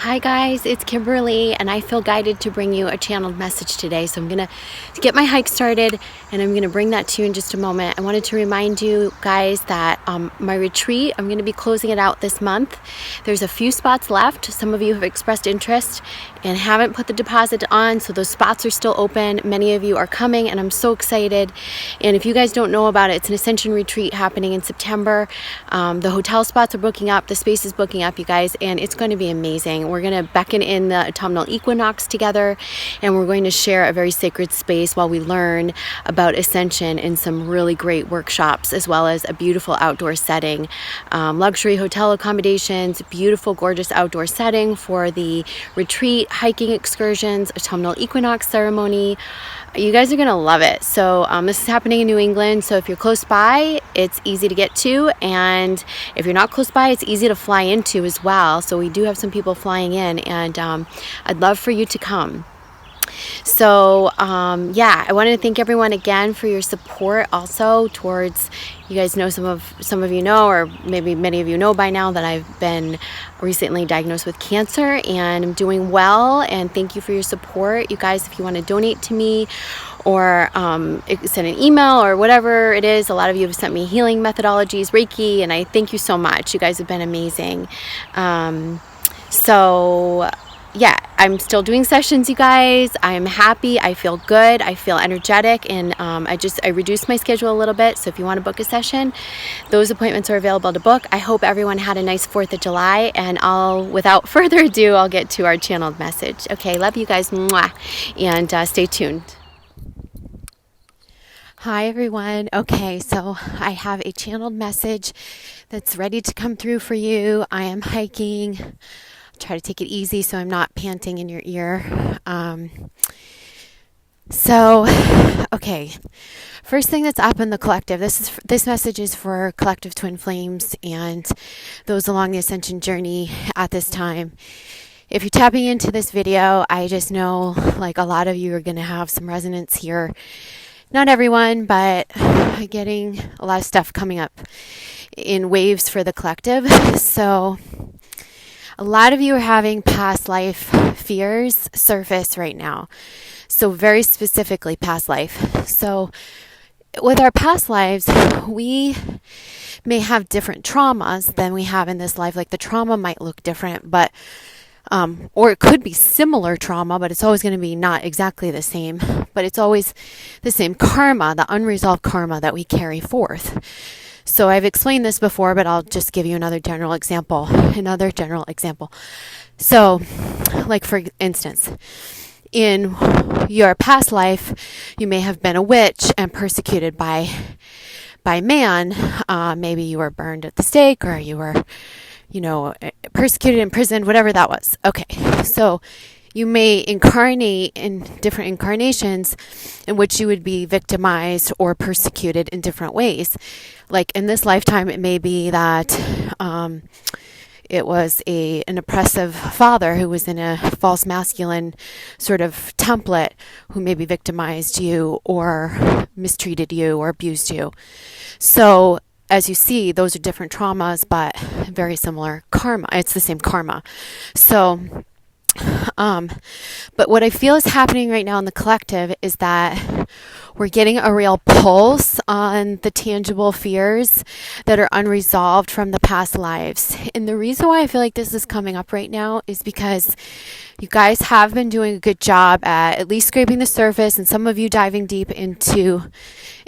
Hi guys, it's Kimberly and I feel guided to bring you a channeled message today. So I'm going to get my hike started and I'm going to bring that to you in just a moment. I wanted to remind you guys that my retreat, I'm going to be closing it out this month. There's a few spots left. Some of you have expressed interest and haven't put the deposit on, so those spots are still open. Many of you are coming and I'm so excited. And if you guys don't know about it, it's an Ascension retreat happening in September. The hotel spots are booking up, the space is booking up, you guys, and it's going to be amazing. We're going to beckon in the autumnal equinox together, and we're going to share a very sacred space while we learn about Ascension in some really great workshops, as well as a beautiful outdoor setting. Luxury hotel accommodations, beautiful, gorgeous outdoor setting for the retreat, hiking excursions, autumnal equinox ceremony. You guys are going to love it. So this is happening in New England. So if you're close by, it's easy to get to. And if you're not close by, it's easy to fly into as well. So we do have some people flying in, and I'd love for you to come. So I wanted to thank everyone again for your support also towards, you guys know, some of you know, or maybe many of you know by now, that I've been recently diagnosed with cancer and I'm doing well, and thank you for your support. You guys, if you want to donate to me or send an email or whatever it is, a lot of you have sent me healing methodologies, Reiki, and I thank you so much. You guys have been amazing. I'm still doing sessions, you guys. I'm happy. I feel good. I feel energetic, and I reduced my schedule a little bit. So if you want to book a session, those appointments are available to book. I hope everyone had a nice 4th of July, and without further ado, I'll get to our channeled message. Okay, love you guys. Mwah. And stay tuned. Hi everyone. Okay, so I have a channeled message that's ready to come through for you. I am hiking. Try to take it easy so I'm not panting in your ear. First thing that's up in the collective. This message is for Collective Twin Flames and those along the Ascension journey at this time. If you're tapping into this video, I just know like a lot of you are going to have some resonance here. Not everyone, but getting a lot of stuff coming up in waves for the collective. So a lot of you are having past life fears surface right now. So very specifically past life. So with our past lives, we may have different traumas than we have in this life. Like the trauma might look different, but or it could be similar trauma, but it's always going to be not exactly the same. But it's always the same karma, the unresolved karma that we carry forth. So I've explained this before, but I'll just give you another general example. So, like for instance, in your past life, you may have been a witch and persecuted by man. Maybe you were burned at the stake, or you were, persecuted, imprisoned, whatever that was. Okay, so you may incarnate in different incarnations in which you would be victimized or persecuted in different ways. Like in this lifetime, it may be that it was an oppressive father who was in a false masculine sort of template who maybe victimized you or mistreated you or abused you. So as you see, those are different traumas, but very similar karma. It's the same karma. So but what I feel is happening right now in the collective is that we're getting a real pulse on the tangible fears that are unresolved from the past lives. And the reason why I feel like this is coming up right now is because you guys have been doing a good job at least scraping the surface, and some of you diving deep into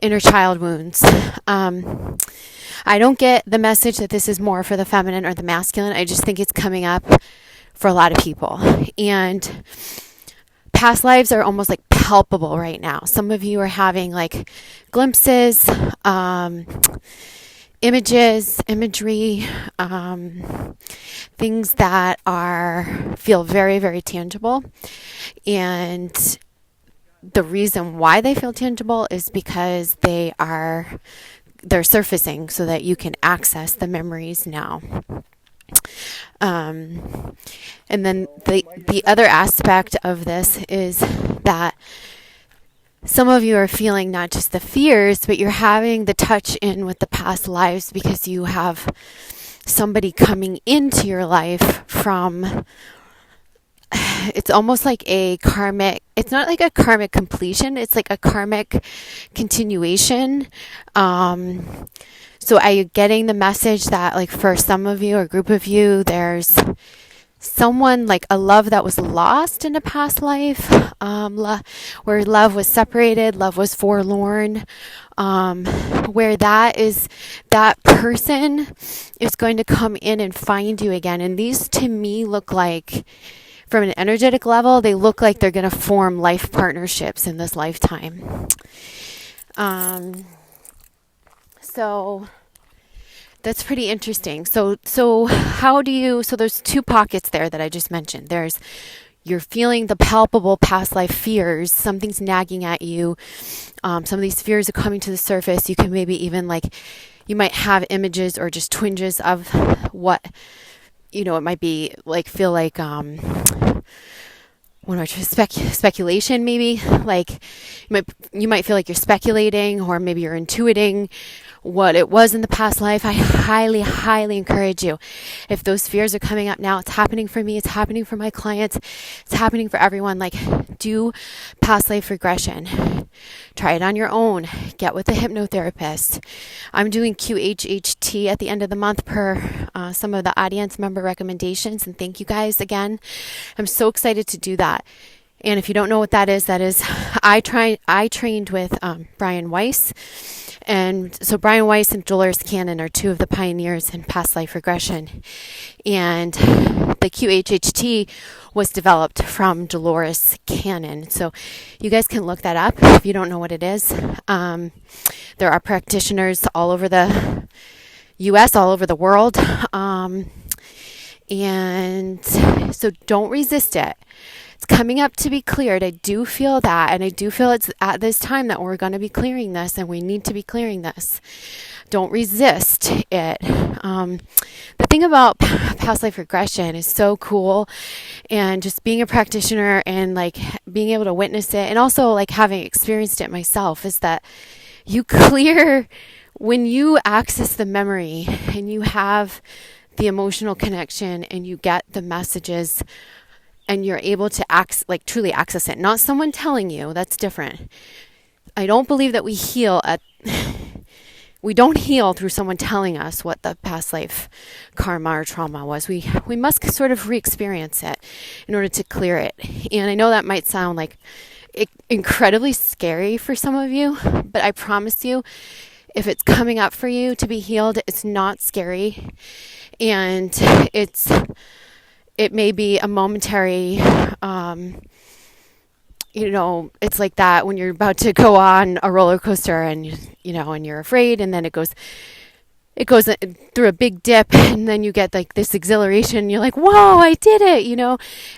inner child wounds. I don't get the message that this is more for the feminine or the masculine. I just think it's coming up for a lot of people. And past lives are almost like palpable right now. Some of you are having like glimpses, imagery, things that feel very, very tangible. And the reason why they feel tangible is because they're surfacing so that you can access the memories now. And then the other aspect of this is that some of you are feeling not just the fears, but you're having the touch in with the past lives because you have somebody coming into your life from it's almost like a karmic, it's not like a karmic completion, it's like a karmic continuation. So are you getting the message that, like, for some of you or group of you, there's someone, like a love that was lost in a past life, where love was separated, love was forlorn, where that person is going to come in and find you again. And these, to me, look like, from an energetic level, they look like they're going to form life partnerships in this lifetime. So that's pretty interesting. So there's two pockets there that I just mentioned. You're feeling the palpable past life fears. Something's nagging at you. Some of these fears are coming to the surface. You can maybe even, like, you might have images or just twinges of what, it might be like, feel like, speculation, maybe, like you might feel like you're speculating, or maybe you're intuiting what it was in the past life. I highly, highly encourage you. If those fears are coming up now, it's happening for me, it's happening for my clients, it's happening for everyone. Like, do past life regression. Try it on your own. Get with a hypnotherapist. I'm doing QHHT at the end of the month per some of the audience member recommendations, and thank you guys again. I'm so excited to do that. And if you don't know what that is I trained with Brian Weiss. And so Brian Weiss and Dolores Cannon are two of the pioneers in past life regression. And the QHHT was developed from Dolores Cannon. So you guys can look that up if you don't know what it is. There are practitioners all over the U.S., all over the world. And so don't resist it. It's coming up to be cleared. I do feel that, and I do feel it's at this time that we're going to be clearing this, and we need to be clearing this. Don't resist it. The thing about past life regression is so cool, and just being a practitioner and, like, being able to witness it, and also, like, having experienced it myself, is that you clear when you access the memory and you have the emotional connection and you get the messages and you're able to truly access it. Not someone telling you, that's different. I don't believe that we don't heal through someone telling us what the past life karma or trauma was. We must sort of re-experience it in order to clear it. And I know that might sound like incredibly scary for some of you, but I promise you, if it's coming up for you to be healed, it's not scary. And it may be a momentary, it's like that when you're about to go on a roller coaster and you're afraid, and then it goes through a big dip, and then you get, like, this exhilaration, and you're like, whoa, I did it,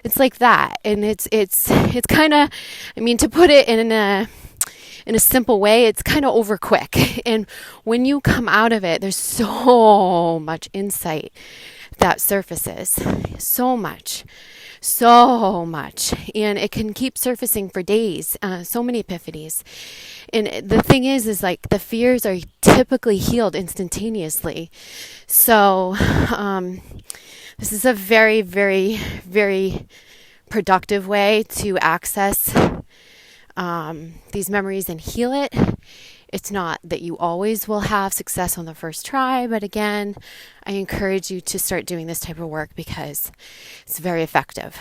it's like that. And it's kind of, to put it in a simple way, it's kind of over quick. And when you come out of it, there's so much insight that surfaces, so much, and it can keep surfacing for days, so many epiphanies. And the thing is like, the fears are typically healed instantaneously. So this is a very, very, very productive way to access these memories and heal it. It's not that you always will have success on the first try, but again, I encourage you to start doing this type of work because it's very effective.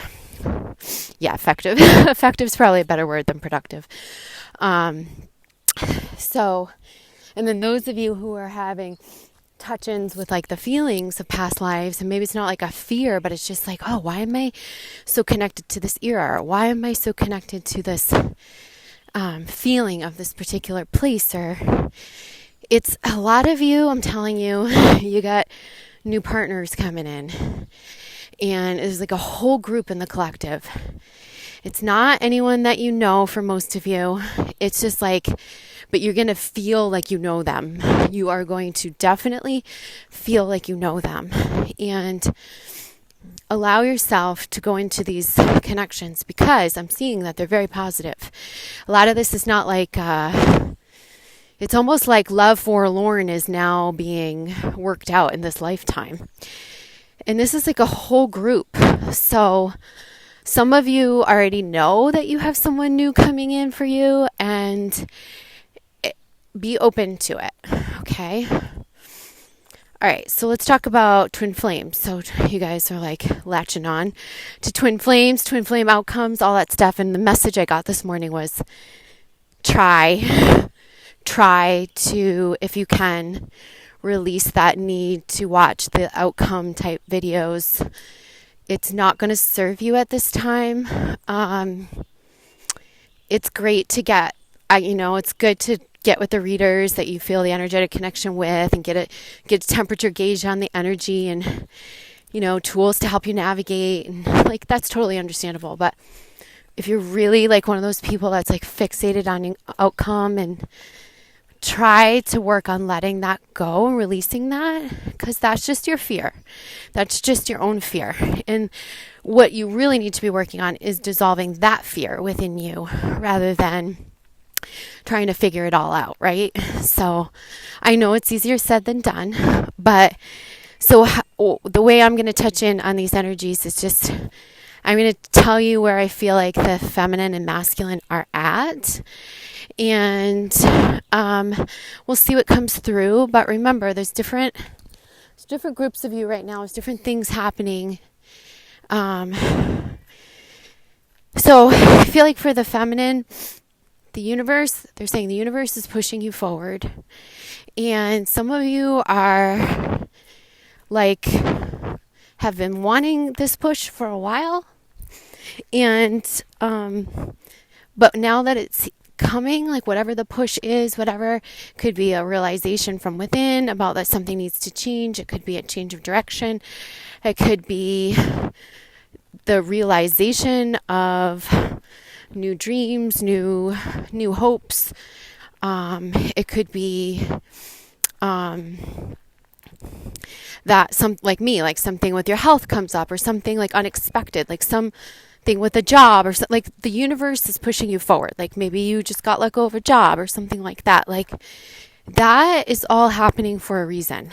Yeah, effective. Effective is probably a better word than productive. And then those of you who are having touch-ins with, like, the feelings of past lives, and maybe it's not like a fear, but it's just like, oh, why am I so connected to this era? Or why am I so connected to this feeling of this particular place? Or it's a lot of you, I'm telling you, you got new partners coming in, and it's like a whole group in the collective. It's not anyone that you know for most of you. It's just like, but you're going to feel like you know them. You are going to definitely feel like you know them. And allow yourself to go into these connections, because I'm seeing that they're very positive. A lot of this is not like, it's almost like love forlorn is now being worked out in this lifetime. And this is like a whole group. So Some of you already know that you have someone new coming in for you, and be open to it, okay? All right, so let's talk about twin flames. So you guys are like latching on to twin flames, twin flame outcomes, all that stuff. And the message I got this morning was try to, if you can, release that need to watch the outcome type videos. It's not going to serve you at this time. It's great to get, it's good to get with the readers that you feel the energetic connection with, and get a temperature gauge on the energy, and tools to help you navigate, and like that's totally understandable. But if you're really like one of those people that's like fixated on outcome, and try to work on letting that go and releasing that, because that's just your fear. That's just your own fear. And what you really need to be working on is dissolving that fear within you, rather than trying to figure it all out, right? So I know it's easier said than done, but so the way I'm going to touch in on these energies is just, I'm going to tell you where I feel like the feminine and masculine are at, and we'll see what comes through. But remember, there's different groups of you right now. There's different things happening. So I feel like for the feminine, they're saying the universe is pushing you forward. And some of you are like, have been wanting this push for a while. And, but now that it's coming, like whatever the push is, whatever, could be a realization from within about that something needs to change. It could be a change of direction. It could be the realization of new dreams, new hopes. It could be that something with your health comes up, or something like unexpected, like something with a job, or like the universe is pushing you forward. Like maybe you just got let go of a job or something like that. Like that is all happening for a reason.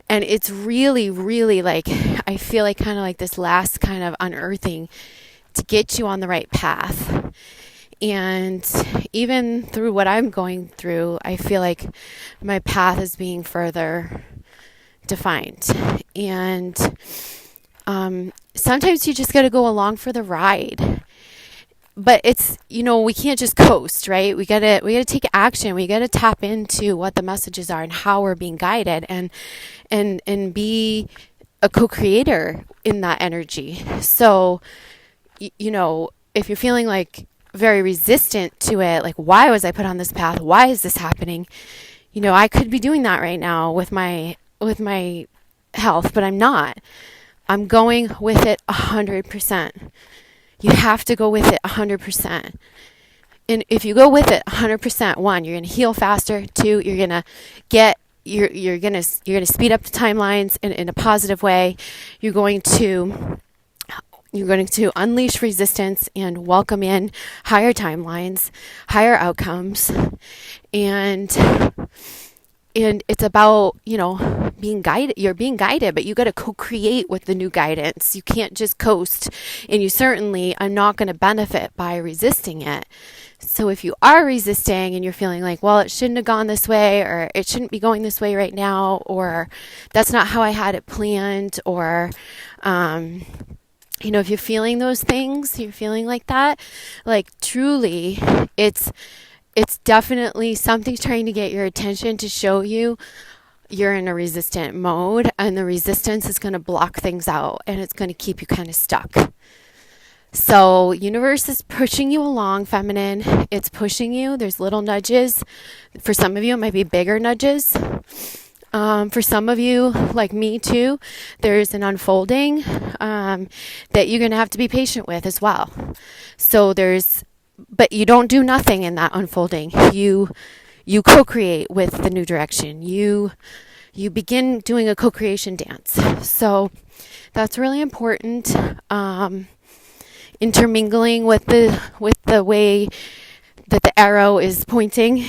And it's really, really like, I feel like kind of like this last kind of unearthing to get you on the right path. And even through what I'm going through, I feel like my path is being further defined. And sometimes you just got to go along for the ride. But it's, we can't just coast, right? We gotta take action. We gotta tap into what the messages are and how we're being guided, and be a co-creator in that energy. So, if you're feeling like very resistant to it, like, why was I put on this path? Why is this happening? I could be doing that right now with my health, but I'm not. I'm going with it 100%. You have to go with it 100%. And if you go with it 100%, one, you're going to heal faster. Two, you're going to speed up the timelines in a positive way. You're going to unleash resistance and welcome in higher timelines, higher outcomes. And it's about, being guided. You're being guided, but you got to co-create with the new guidance. You can't just coast, and you certainly are not going to benefit by resisting it. So if you are resisting and you're feeling like, well, it shouldn't have gone this way, or it shouldn't be going this way right now, or that's not how I had it planned, or, if you're feeling those things, you're feeling like that, like truly, it's definitely something trying to get your attention to show you you're in a resistant mode, and the resistance is going to block things out, and it's going to keep you kind of stuck. So universe is pushing you along, feminine. It's pushing you. There's little nudges. For some of you, it might be bigger nudges. For some of you, like me too, there's an unfolding that you're going to have to be patient with as well. But you don't do nothing in that unfolding. You co-create with the new direction. You begin doing a co-creation dance. So that's really important. Intermingling with the way that the arrow is pointing,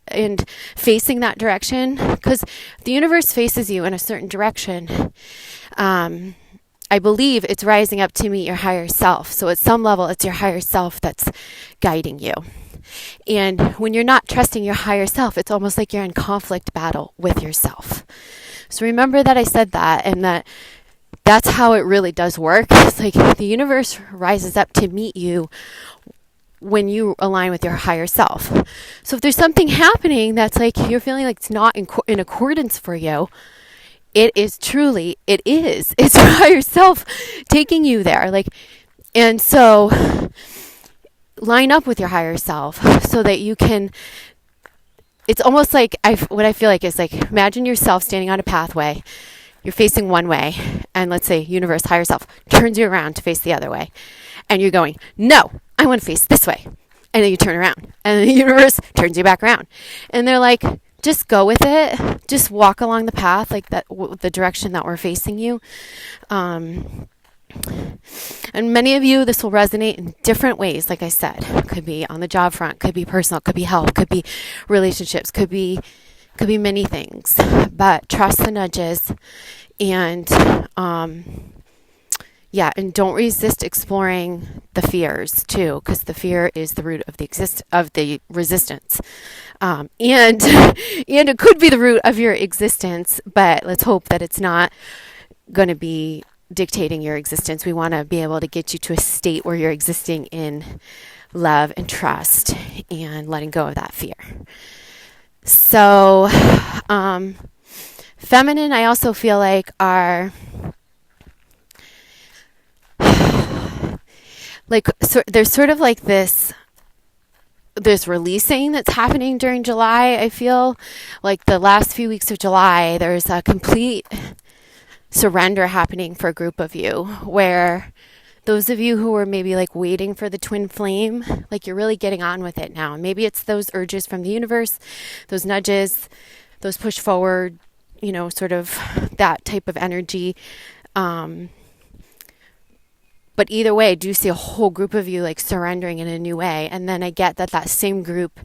and facing that direction, because the universe faces you in a certain direction. I believe it's rising up to meet your higher self. So at some level, it's your higher self that's guiding you. And when you're not trusting your higher self, it's almost like you're in conflict battle with yourself. So remember that I said that, and that's how it really does work. It's like the universe rises up to meet you when you align with your higher self. So if there's something happening that's like you're feeling like it's not in accordance for you, it's your higher self taking you there. And so line up with your higher self so that you can, it's almost like what I feel like is like, imagine yourself standing on a pathway. You're facing one way, and let's say universe, higher self, turns you around to face the other way. And you're going, no, I want to face this way. And then you turn around, and the universe turns you back around. And they're like, just go with it. Just walk along the path, like that, the direction that we're facing you. And many of you, this will resonate in different ways. Like I said, could be on the job front, could be personal, could be health, could be relationships, could be many things. But trust the nudges, and and don't resist exploring the fears too, because the fear is the root of the resistance, and it could be the root of your existence. But let's hope that it's not going to be dictating your existence. We want to be able to get you to a state where you're existing in love and trust and letting go of that fear. So, feminine, I also feel like are there's sort of like this releasing that's happening during July. I feel like the last few weeks of July, there's a complete surrender happening for a group of you, where those of you who were maybe like waiting for the twin flame, like you're really getting on with it now. And maybe it's those urges from the universe, those nudges, those push forward, sort of that type of energy. But either way, I do see a whole group of you like surrendering in a new way. And then I get that same group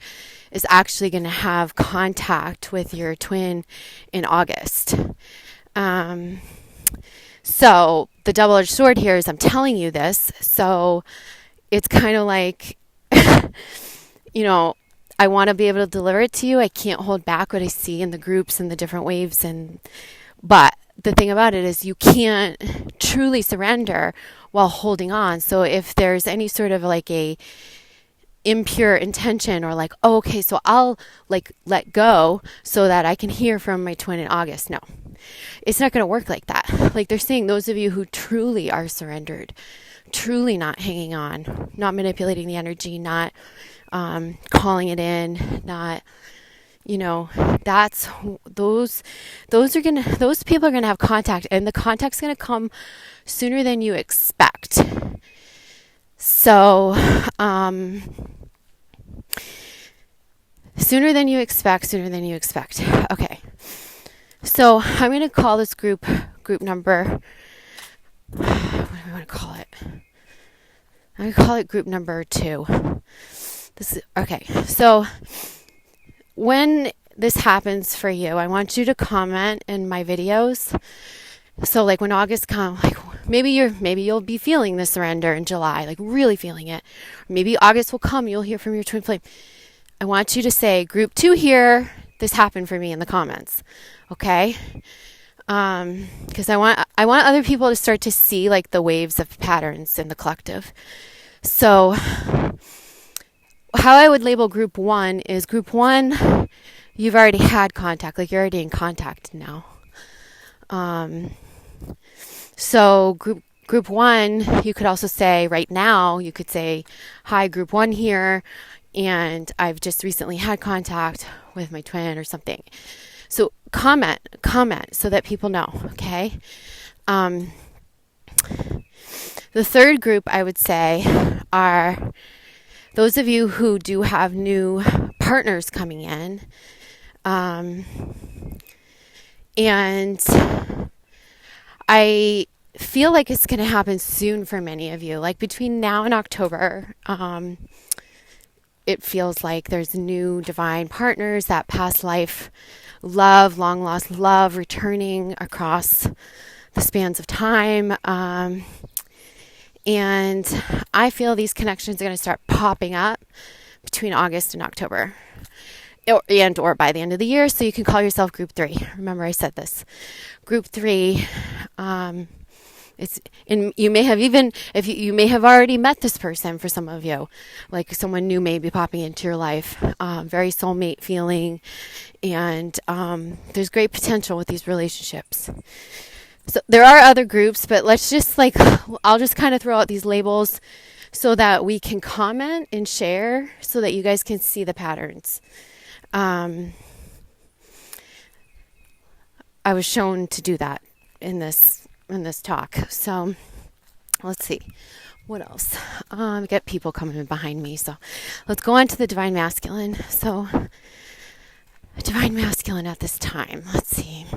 is actually going to have contact with your twin in August. So the double-edged sword here is I'm telling you this. So it's kind of like, I want to be able to deliver it to you. I can't hold back what I see in the groups and the different waves. But the thing about it is you can't truly surrender while holding on. So if there's any sort of like a impure intention or like, oh, okay, so I'll like let go so that I can hear from my twin in August. No, it's not going to work like that. Like they're saying, those of you who truly are surrendered, truly not hanging on, not manipulating the energy, not calling it in, not, that's those people are going to have contact, and the contact's going to come sooner than you expect. So, sooner than you expect. Okay. So I'm going to call this group number, what do we want to call it? I'm going to call it group number 2. Okay. So when this happens for you, I want you to comment in my videos. So like when August comes, like maybe you'll be feeling the surrender in July, like really feeling it. Maybe August will come, you'll hear from your twin flame. I want you to say group 2 here, this happened for me, in the comments. Okay? Because I want other people to start to see like the waves of patterns in the collective. So how I would label group 1 is group 1, you've already had contact, like you're already in contact now. So group 1, you could also say right now, you could say, hi, group 1 here, and I've just recently had contact with my twin or something. So comment so that people know, okay? The third group I would say are those of you who do have new partners coming in. And I feel like it's going to happen soon for many of you. Like between now and October, it feels like there's new divine partners, that past life love, long lost love returning across the spans of time. And I feel these connections are going to start popping up between August and October, or by the end of the year. So you can call yourself Group 3. Remember, I said this. Group 3. You may have you may have already met this person. For some of you, like someone new may be popping into your life. Very soulmate feeling, and there's great potential with these relationships. So there are other groups, but let's just I'll just kind of throw out these labels so that we can comment and share so that you guys can see the patterns. I was shown to do that in this talk. So let's see. What else? Get people coming in behind me. So let's go on to the Divine Masculine. So Divine Masculine at this time. Let's see.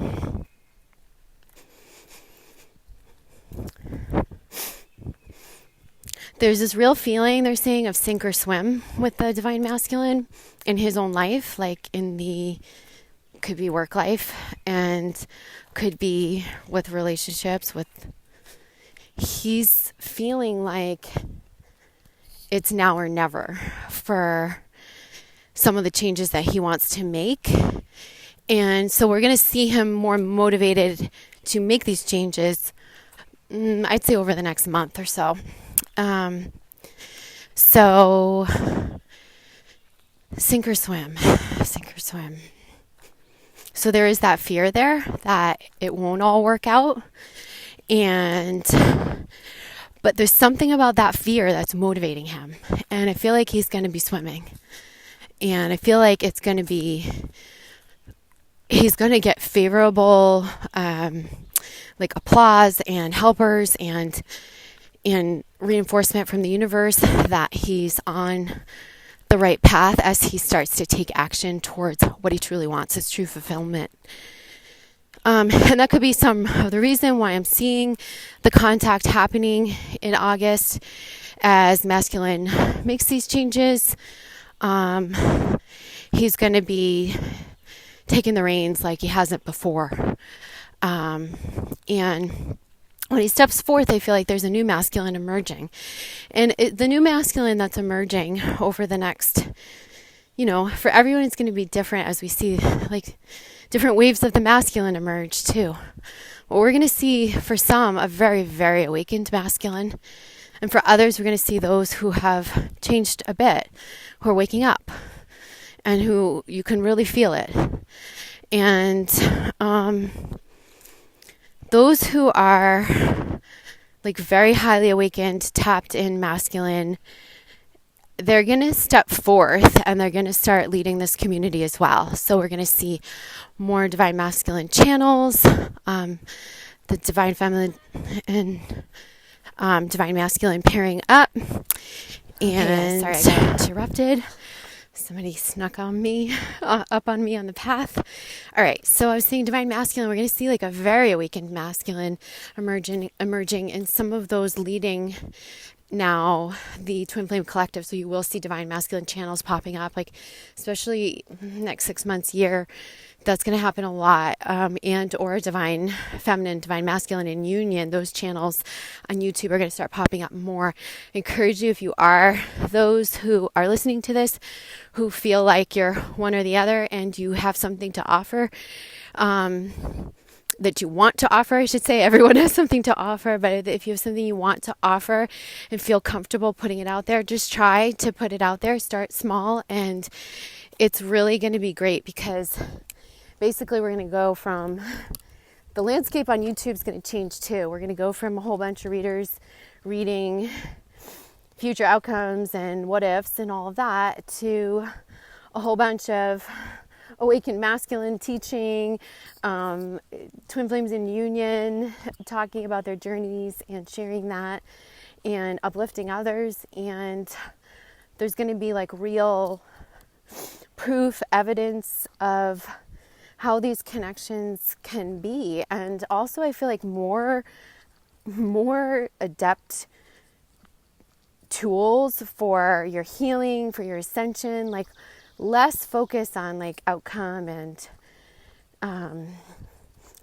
There's this real feeling, they're saying, of sink or swim with the Divine Masculine in his own life, like could be work life, and could be with relationships. He's feeling like it's now or never for some of the changes that he wants to make. And so we're going to see him more motivated to make these changes, I'd say over the next month or so. So sink or swim. So there is that fear there that it won't all work out. But there's something about that fear that's motivating him. And I feel like he's going to be swimming. And I feel like he's going to get favorable, applause and helpers and reinforcement from the universe that he's on the right path as he starts to take action towards what he truly wants, his true fulfillment. And that could be some of the reason why I'm seeing the contact happening in August as Masculine makes these changes. He's going to be taking the reins like he hasn't before. And when he steps forth, I feel like there's a new masculine emerging. And the new masculine that's emerging over the next, for everyone, it's going to be different as we see different waves of the masculine emerge too. But we're going to see, for some, a very, very awakened masculine. And for others, we're going to see those who have changed a bit, who are waking up, and who you can really feel it. And those who are very highly awakened, tapped in masculine, they're going to step forth and they're going to start leading this community as well. So we're going to see more Divine Masculine channels, the Divine Feminine and Divine Masculine pairing up. And sorry, I got interrupted. Somebody snuck on me, up on me on the path. All right, so I was saying Divine Masculine, we're going to see a very awakened masculine emerging, and some of those leading now the Twin Flame Collective. So you will see Divine Masculine channels popping up, especially next 6 months, year. That's going to happen a lot. And or Divine Feminine, Divine Masculine in union, those channels on YouTube are going to start popping up more. I encourage you, if you are those who are listening to this, who feel like you're one or the other and you have something to offer, that you want to offer, I should say. Everyone has something to offer, but if you have something you want to offer and feel comfortable putting it out there, just try to put it out there. Start small, and it's really going to be great, because basically we're going to go from, the landscape on YouTube is going to change too. We're going to go from a whole bunch of readers reading future outcomes and what ifs and all of that to a whole bunch of awakened masculine teaching, twin flames in union, talking about their journeys and sharing that and uplifting others. And there's going to be real proof, evidence of how these connections can be. And also I feel like more adept tools for your healing, for your ascension, less focus on outcome and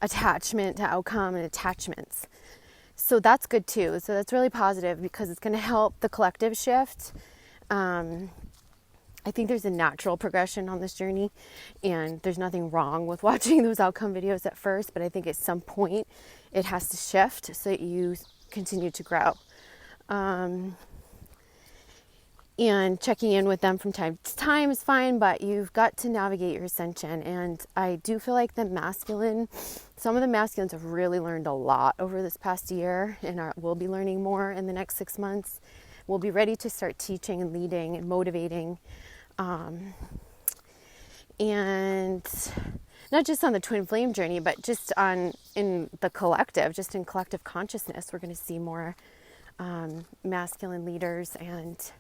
attachment to outcome and attachments. So that's good too. So that's really positive because it's going to help the collective shift. I think there's a natural progression on this journey, and there's nothing wrong with watching those outcome videos at first, but I think at some point it has to shift so that you continue to grow. And checking in with them from time to time is fine, but you've got to navigate your ascension. And I do feel like some of the masculines have really learned a lot over this past year, and will be learning more in the next 6 months. We'll be ready to start teaching and leading and motivating. And not just on the twin flame journey, but just in the collective, just in collective consciousness, we're going to see more masculine leaders and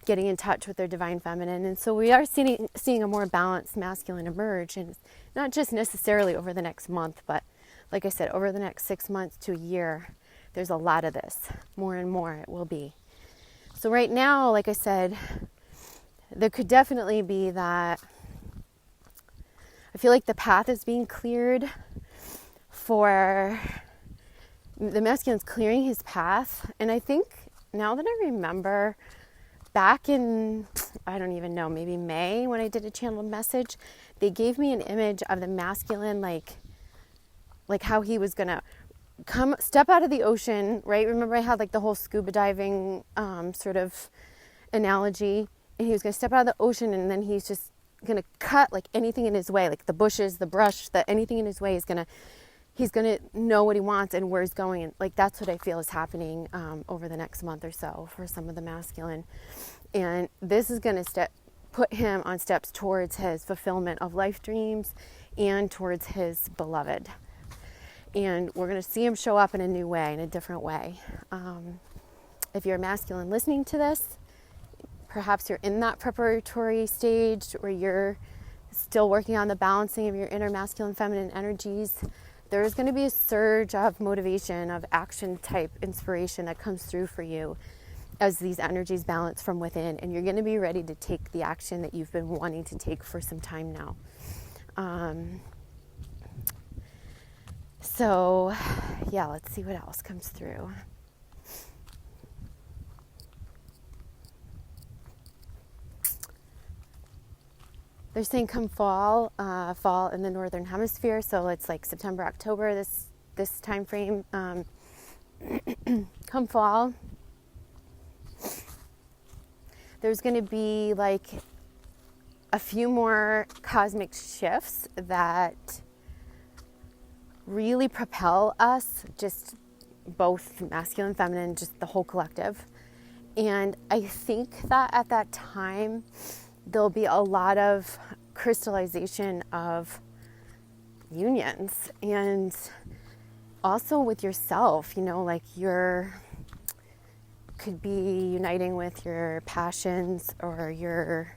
getting in touch with their divine feminine. And so we are seeing a more balanced masculine emerge, and not just necessarily over the next month, but like I said, over the next 6 months to a year, there's a lot of this. More and more it will be. So right now, like I said, there could definitely be that I feel like the path is being cleared for the masculine's clearing his path. And I think now that I remember, back in, I don't even know, maybe May, when I did a channeled message, they gave me an image of the masculine, like how he was gonna step out of the ocean, right? Remember I had like the whole scuba diving sort of analogy, and he was gonna step out of the ocean, and then he's just gonna cut like anything in his way, like the bushes, the brush, that anything in his way he's gonna know what he wants and where he's going. And like that's what I feel is happening over the next month or so for some of the masculine. And this is gonna put him on steps towards his fulfillment of life dreams and towards his beloved. And we're gonna see him show up in a new way, in a different way. If you're a masculine listening to this, perhaps you're in that preparatory stage where you're still working on the balancing of your inner masculine feminine energies. There's going to be a surge of motivation, of action type inspiration that comes through for you as these energies balance from within, and you're going to be ready to take the action that you've been wanting to take for some time now. So yeah, let's see what else comes through. They're saying come fall in the northern hemisphere, so it's like September, October, this time frame. Come fall, there's going to be like a few more cosmic shifts that really propel us, just both masculine, feminine, just the whole collective. And I think that at that time, there'll be a lot of crystallization of unions, and also with yourself, like could be uniting with your passions or your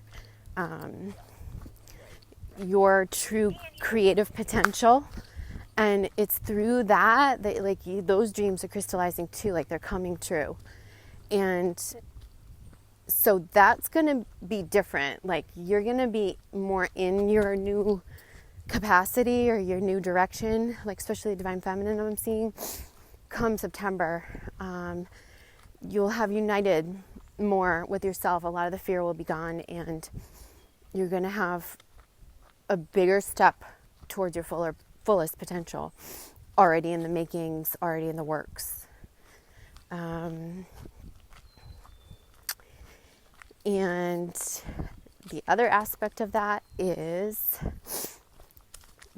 true creative potential. And it's through that those dreams are crystallizing too, like they're coming true. And so that's going to be different. Like you're going to be more in your new capacity or your new direction, like especially divine feminine I'm seeing come September. You'll have united more with yourself. A lot of the fear will be gone, and you're going to have a bigger step towards your fullest potential already in the makings, already in the works. And the other aspect of that is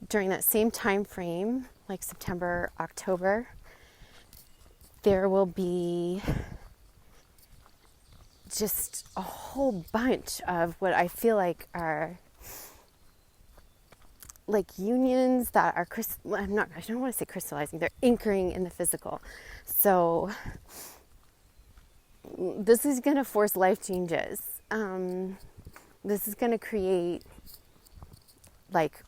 during that same time frame, like September, October, there will be just a whole bunch of what I feel like are like unions that are I don't want to say crystallizing, they're anchoring in the physical. So this is going to force life changes. This is going to create like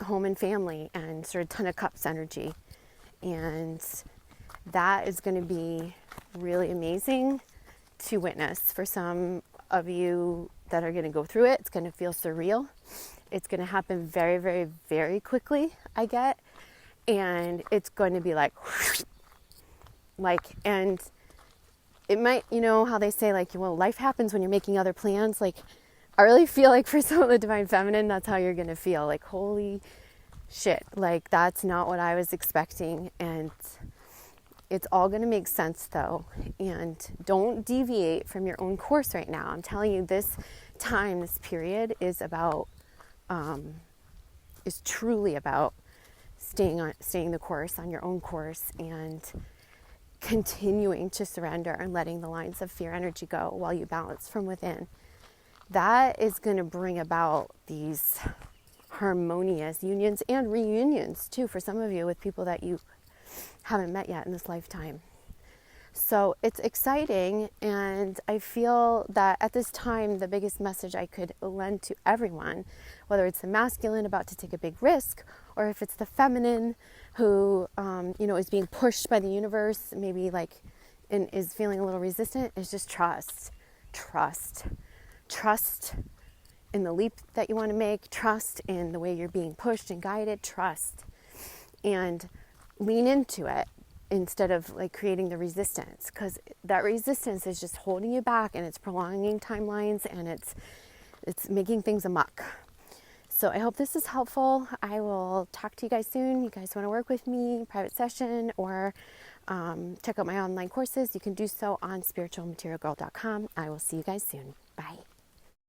home and family and sort of Ton of Cups energy. And that is going to be really amazing to witness for some of you that are going to go through it. It's going to feel surreal. It's going to happen very, very, very quickly, I get. and it's going to be like, and it might, you know how they say, like, well, life happens when you're making other plans. Like, I really feel like for some of the Divine Feminine, that's how you're going to feel. Like, holy shit, like, that's not what I was expecting. And it's all going to make sense, though. And don't deviate from your own course right now. I'm telling you, this time, this period is about, is truly about staying the course, on your own course, and continuing to surrender and letting the lines of fear energy go while you balance from within. That is going to bring about these harmonious unions and reunions too, for some of you, with people that you haven't met yet in this lifetime. So it's exciting, and I feel that at this time, the biggest message I could lend to everyone, whether it's the masculine about to take a big risk, or if it's the feminine who, is being pushed by the universe, maybe like, and is feeling a little resistant, is just trust in the leap that you want to make, trust in the way you're being pushed and guided, trust, and lean into it instead of like creating the resistance, because that resistance is just holding you back, and it's prolonging timelines, and it's making things amok. So I hope this is helpful. I will talk to you guys soon. You guys want to work with me, private session, or check out my online courses, you can do so on spiritualmaterialgirl.com. I will see you guys soon. Bye.